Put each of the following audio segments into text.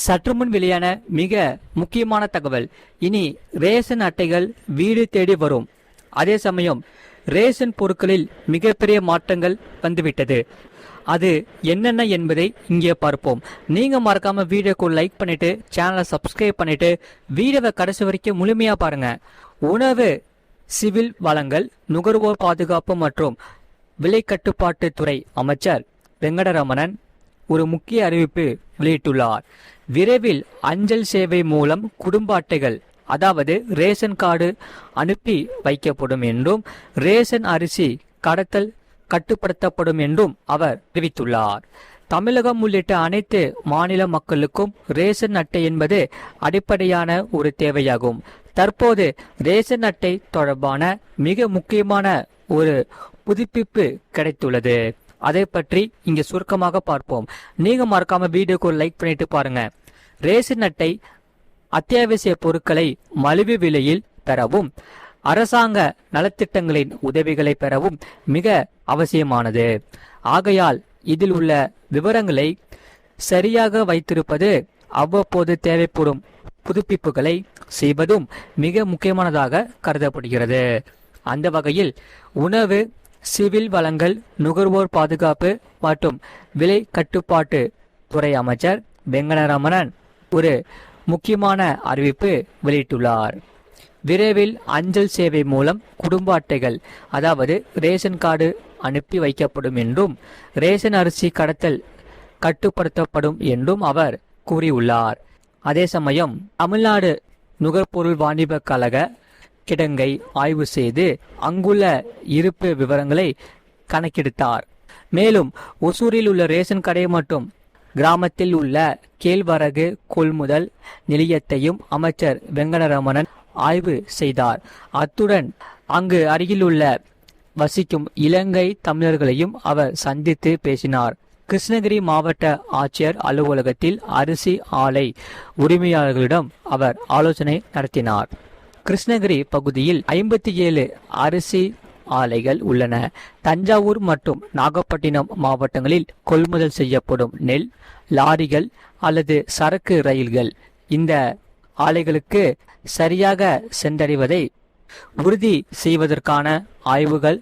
சற்றுமுன் வெளியான மிக முக்கியமான தகவல். இனி ரேஷன் அட்டைகள் வீடு தேடி வரும். அதே சமயம் ரேஷன் பொருட்களில் மிகப்பெரிய மாற்றங்கள் வந்துவிட்டது. அது என்னென்ன என்பதை இங்கே பார்ப்போம். நீங்க மறக்காம வீடியோக்கு லைக் பண்ணிட்டு சேனலை சப்ஸ்கிரைப் பண்ணிட்டு வீடியோவை கடைசி வரைக்கும் முழுமையா பாருங்க. உணவு, சிவில் வளங்கள், நுகர்வோர் பாதுகாப்பு மற்றும் விலை கட்டுப்பாட்டு துறை அமைச்சர் வெங்கடரமணன் ஒரு முக்கிய அறிவிப்பு வெளியிட்டுள்ளார். விரைவில் அஞ்சல் சேவை மூலம் குடும்ப அட்டைகள், அதாவது ரேஷன் கார்டு அனுப்பி வைக்கப்படும் என்றும் ரேஷன் அரிசி கடத்தல் கட்டுப்படுத்தப்படும் என்றும் அவர் தெரிவித்துள்ளார். தமிழகம் உள்ளிட்ட அனைத்து மாநில மக்களுக்கும் ரேஷன் அட்டை என்பது அடிப்படையான ஒரு தேவையாகும். தற்போது ரேஷன் அட்டை தொடர்பான மிக முக்கியமான ஒரு புதுப்பிப்பு கிடைத்துள்ளது. அதை பற்றி இங்க சுருக்கமாக பார்ப்போம். நீங்க மறக்காம வீடியோக்கு ஒரு லைக் பண்ணிட்டு பாருங்க. ரேஷன் அட்டை அத்தியாவசிய பொருட்களை மலிவு விலையில் பெறவும் அரசாங்க நலத்திட்டங்களின் உதவிகளை பெறவும் மிக அவசியமானது. ஆகையால் இதில் உள்ள விவரங்களை சரியாக வைத்திருப்பது, அவ்வப்போது தேவைப்படும் புதுப்பிப்புகளை செய்வதும் மிக முக்கியமானதாக கருதப்படுகிறது. அந்த வகையில் உணவு, சிவில் வளங்கள், நுகர்வோர் பாதுகாப்பு மற்றும் விலை கட்டுப்பாட்டு துறை அமைச்சர் வெங்கடரமணன் ஒரு முக்கியமான அறிவிப்பு வெளியிட்டுள்ளார். விரைவில் அஞ்சல் சேவை மூலம் குடும்ப அட்டைகள், அதாவது ரேஷன் கார்டு அனுப்பி வைக்கப்படும் என்றும் ரேஷன் அரிசி கடத்தல் கட்டுப்படுத்தப்படும் என்றும் அவர் கூறியுள்ளார். அதே சமயம் தமிழ்நாடு நுகர்பொருள் வாணிப கழக கிடங்கை ஆய்வு செய்து அங்குள்ள இருப்பு விவரங்களை கணக்கெடுத்தார். மேலும் ஒசூரில் உள்ள ரேஷன் கடை மற்றும் கிராமத்தில் உள்ள கேழ்வரகு கொள்முதல் நிலையத்தையும் அமைச்சர் வெங்கடரமணன் ஆய்வு செய்தார். அத்துடன் அங்கு அருகிலுள்ள வசிக்கும் இலங்கை தமிழர்களையும் அவர் சந்தித்து பேசினார். கிருஷ்ணகிரி மாவட்ட ஆட்சியர் அலுவலகத்தில் அரிசி ஆலை உரிமையாளர்களிடம் அவர் ஆலோசனை நடத்தினார். கிருஷ்ணகிரி பகுதியில் 57 அரிசி ஆலைகள் உள்ளன. தஞ்சாவூர் மற்றும் நாகப்பட்டினம் மாவட்டங்களில் கொள்முதல் செய்யப்படும் நெல் லாரிகள் அல்லது சரக்கு ரயில்கள் இந்த ஆலைகளுக்கு சரியாக சென்றடைவதை உறுதி செய்வதற்கான ஆய்வுகள்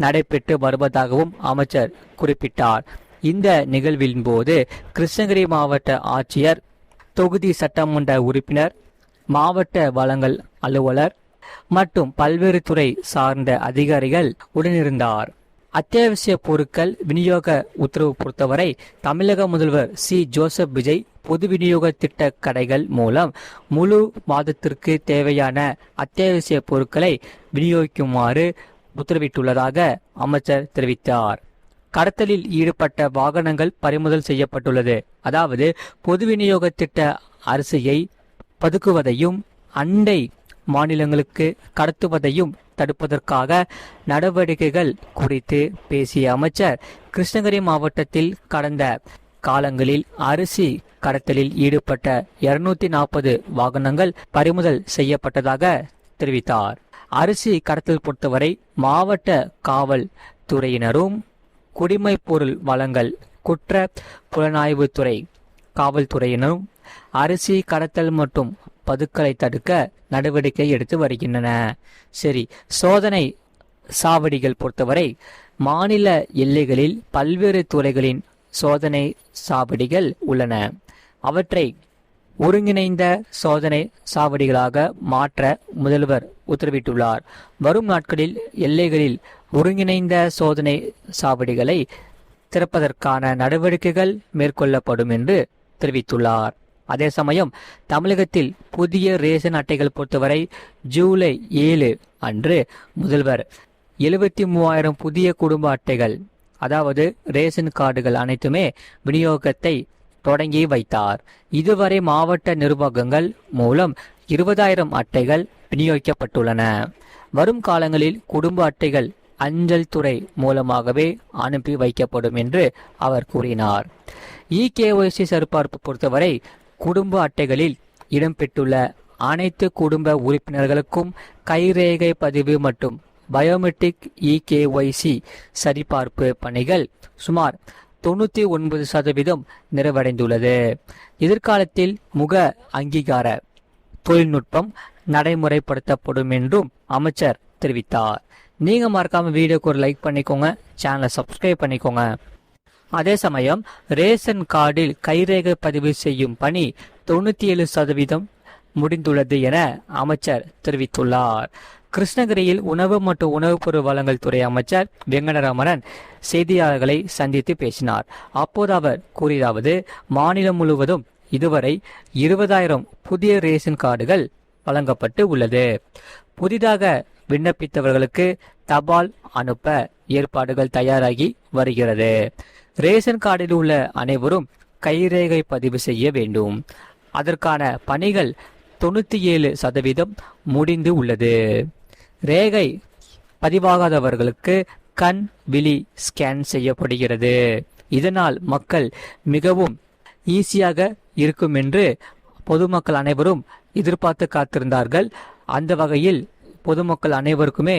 நடைபெற்று வருவதாகவும் அமைச்சர் குறிப்பிட்டார். இந்த நிகழ்வின் போது கிருஷ்ணகிரி மாவட்ட ஆட்சியர், தொகுதி சட்டமன்ற உறுப்பினர், மாவட்ட வளங்கள் அலுவலர் மற்றும் பல்வேறு துறை சார்ந்த அதிகாரிகள் உடனிருந்தார். அத்தியாவசிய பொருட்கள் விநியோக உத்தரவு பொறுத்தவரை தமிழக முதல்வர் சி. ஜோசப் விஜய் பொது விநியோக திட்ட கடைகள் மூலம் முழு மாதத்திற்கு தேவையான அத்தியாவசிய பொருட்களை விநியோகிக்குமாறு உத்தரவிட்டுள்ளதாக அமைச்சர் தெரிவித்தார். கடத்தலில் ஈடுபட்ட வாகனங்கள் பறிமுதல் செய்யப்பட்டுள்ளது. அதாவது பொது விநியோக திட்ட அரிசியை பதுக்குவதையும் அண்டை மாநிலங்களுக்கு கடத்துவதையும் தடுப்பதற்காக நடவடிக்கைகள் குறித்து பேசிய அமைச்சர், கிருஷ்ணகிரி மாவட்டத்தில் கடந்த காலங்களில் அரிசி கடத்தலில் ஈடுபட்ட 240 வாகனங்கள் பறிமுதல் செய்யப்பட்டதாக தெரிவித்தார். அரிசி கடத்தல் பொறுத்தவரை மாவட்ட காவல் துறையினரும் குடிமைப் பொருள் வழங்கல் குற்ற புலனாய்வு துறை காவல்துறையினரும் அரிசி கடத்தல் மற்றும் பதுக்கலை தடுக்க நடவடிக்கை எடுத்து வருகின்றன. சரி, சோதனை சாவடிகள் பொறுத்தவரை மாநில எல்லைகளில் பல்வேறு துறைகளின் சோதனை சாவடிகள் உள்ளன. அவற்றை ஒருங்கிணைந்த சோதனை சாவடிகளாக மாற்ற முதல்வர் உத்தரவிட்டுள்ளார். வரும் நாட்களில் எல்லைகளில் ஒருங்கிணைந்த சோதனை சாவடிகளை திறப்பதற்கான நடவடிக்கைகள் மேற்கொள்ளப்படும் என்று தெரிவித்துள்ளார். அதே சமயம் தமிழகத்தில் புதிய ரேஷன் அட்டைகள் பொறுத்தவரை ஜூலை 7 அன்று முதல்வர் 73,000 புதிய குடும்ப அட்டைகள், அதாவது ரேஷன் கார்டுகள் அனைத்துமே விநியோகத்தை தொடங்கி வைத்தார். இதுவரை மாவட்ட நிர்வாகங்கள் மூலம் 20,000 அட்டைகள் விநியோகிக்கப்பட்டுள்ளன. வரும் காலங்களில் குடும்ப அட்டைகள் அஞ்சல் துறை மூலமாகவே அனுப்பி வைக்கப்படும் என்று அவர் கூறினார். இகேஒய்சி சரிபார்ப்பு பொறுத்தவரை குடும்ப அட்டைகளில் இடம்பெற்றுள்ள அனைத்து குடும்ப உறுப்பினர்களுக்கும் கைரேகை பதிவு மற்றும் பயோமெட்ரிக் இகேஒய்சி சரிபார்ப்பு பணிகள் சுமார் 99% நிறைவடைந்துள்ளது. எதிர்காலத்தில் முக அங்கீகார தொழில்நுட்பம் நடைமுறைப்படுத்தப்படும் என்றும் அமைச்சர் தெரிவித்தார். நீங்க மறக்காம வீடியோக்கு ஒரு லைக் பண்ணிக்கோங்க, சேனலை சப்ஸ்கிரைப் பண்ணிக்கோங்க. அதே சமயம் ரேஷன் கார்டில் கைரேகை பதிவு செய்யும் பணி 97% முடிந்துள்ளது என அமைச்சர் தெரிவித்துள்ளார். கிருஷ்ணகிரியில் உணவு மற்றும் உணவுப் பொருள் வழங்கல் துறை அமைச்சர் வெங்கடரமணன் செய்தியாளர்களை சந்தித்து பேசினார். அப்போது அவர் கூறியதாவது, மாநிலம் முழுவதும் இதுவரை 20,000 புதிய ரேஷன் கார்டுகள் வழங்கப்பட்டு உள்ளது. புதிதாக விண்ணப்பித்தவர்களுக்கு தபால் அனுப்ப ஏற்பாடுகள் தயாராகி வருகிறது. ரேஷன் கார்டில் உள்ள அனைவரும் கைரேகை பதிவு செய்ய வேண்டும். அதற்கான பணிகள் 97% முடிந்து உள்ளது. ரேகை பதிவாகாதவர்களுக்கு கண் விழி ஸ்கேன் செய்யப்படுகிறது. இதனால் மக்கள் மிகவும் ஈஸியாக இருக்கும் என்று பொதுமக்கள் அனைவரும் எதிர்பார்த்து காத்திருந்தார்கள். அந்த வகையில் பொதுமக்கள் அனைவருக்குமே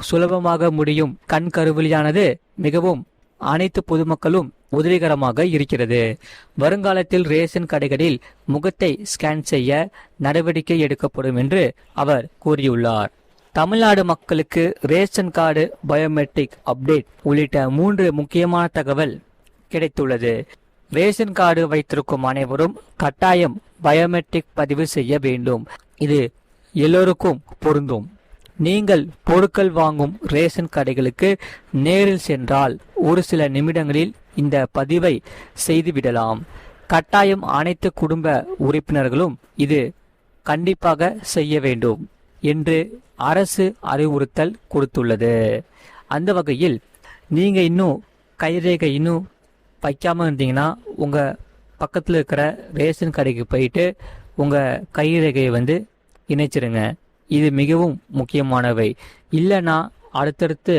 சுலபமாக முடியும் கண் கருவிழியானது மிகவும் அனைத்து பொதுமக்களும் உதவிகரமாக இருக்கிறது. வருங்காலத்தில் ரேஷன் கடைகளில் முகத்தை ஸ்கேன் செய்ய நடவடிக்கை எடுக்கப்படும் என்று அவர் கூறியுள்ளார். தமிழ்நாடு மக்களுக்கு ரேஷன் கார்டு பயோமெட்ரிக் அப்டேட் உள்ளிட்ட 3 முக்கியமான தகவல் கிடைத்துள்ளது. ரேஷன் கார்டு வைத்திருக்கும் அனைவரும் கட்டாயம் பயோமெட்ரிக் பதிவு செய்ய வேண்டும். இது எல்லோருக்கும் பொருந்தும். நீங்கள் பொருட்கள் வாங்கும் ரேஷன் கடைகளுக்கு நேரில் சென்றால் ஒரு சில நிமிடங்களில் இந்த பதிவை செய்துவிடலாம். கட்டாயம் அனைத்து குடும்ப உறுப்பினர்களும் இது கண்டிப்பாக செய்ய வேண்டும் என்று அரசு அறிவுறுத்தல் கொடுத்துள்ளது. அந்த வகையில் நீங்க இன்னும் கைரேகை இன்னும் வைக்காம இருந்தீங்கன்னா உங்க பக்கத்தில் இருக்கிற ரேஷன் கடைக்கு போயிட்டு உங்க கைரேகையை இணைச்சிருங்க. இது மிகவும் முக்கியமானவை. இல்லைன்னா அடுத்தடுத்து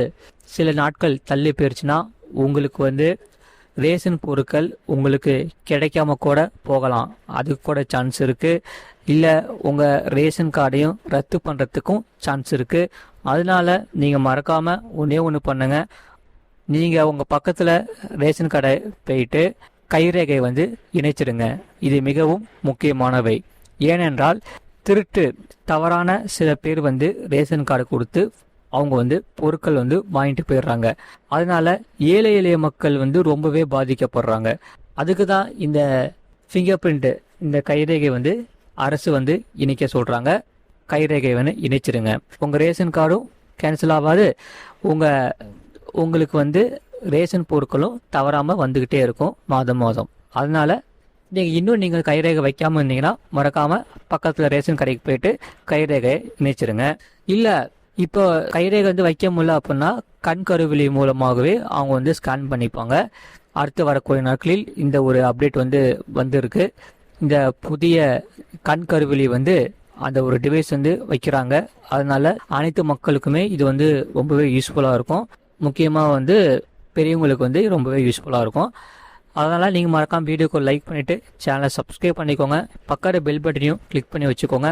சில நாட்கள் தள்ளி போயிடுச்சுன்னா உங்களுக்கு ரேஷன் பொருட்கள் உங்களுக்கு கிடைக்காம கூட போகலாம். அதுக்கு கூட சான்ஸ் இருக்கு. இல்லை உங்கள் ரேஷன் கார்டையும் ரத்து பண்ணுறதுக்கும் சான்ஸ் இருக்கு. அதனால நீங்கள் மறக்காம ஒன்று பண்ணுங்க. நீங்கள் உங்கள் பக்கத்தில் ரேஷன் கடை போயிட்டு கைரேகை இணைச்சிடுங்க. இது மிகவும் முக்கியமானவை. ஏனென்றால் திருட்டு தவறான சில பேர் ரேஷன் கார்டு கொடுத்து அவங்க பொருட்கள் வாங்கிட்டு போயிடுறாங்க. அதனால ஏழை எளிய மக்கள் ரொம்பவே பாதிக்கப்படுறாங்க. அதுக்கு தான் இந்த ஃபிங்கர் பிரிண்ட் இந்த கைரேகை அரசு இணைக்க சொல்றாங்க. கைரேகை இணைச்சிருங்க. உங்க ரேஷன் கார்டும் கேன்சல் ஆகாது. உங்களுக்கு ரேஷன் பொருட்களும் தவறாம வந்துகிட்டே இருக்கும் மாதம் மாதம். அதனால நீங்கள் கைரேகை வைக்காம இருந்தீங்கன்னா மறக்காம பக்கத்துல ரேஷன் கடைக்கு போயிட்டு கைரேகை இணைச்சிருங்க. இல்ல இப்போ கைரேகை வைக்க முடியல அப்படின்னா கண் கருவிழி மூலமாகவே அவங்க ஸ்கேன் பண்ணிப்பாங்க. அடுத்து வரக்கூடிய நாட்களில் இந்த ஒரு அப்டேட் வந்திருக்கு. இந்த புதிய கண் கருவிழி அந்த ஒரு டிவைஸ் வைக்கிறாங்க. அதனால அனைத்து மக்களுக்குமே இது ரொம்பவே யூஸ்ஃபுல்லா இருக்கும். முக்கியமா பெரியவங்களுக்கு ரொம்பவே யூஸ்ஃபுல்லா இருக்கும். அதனால் நீங்கள் மறக்காம வீடியோக்கு லைக் பண்ணிவிட்டு சேனலை சப்ஸ்கிரைப் பண்ணிக்கோங்க. பக்கத்து பெல் பட்டனையும் கிளிக் பண்ணி வச்சுக்கோங்க.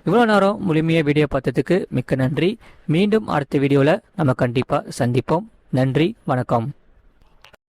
இவ்வளோ நேரம் முழுமையாக வீடியோ பார்த்ததுக்கு மிக்க நன்றி. மீண்டும் அடுத்த வீடியோவில் நம்ம கண்டிப்பாக சந்திப்போம். நன்றி, வணக்கம்.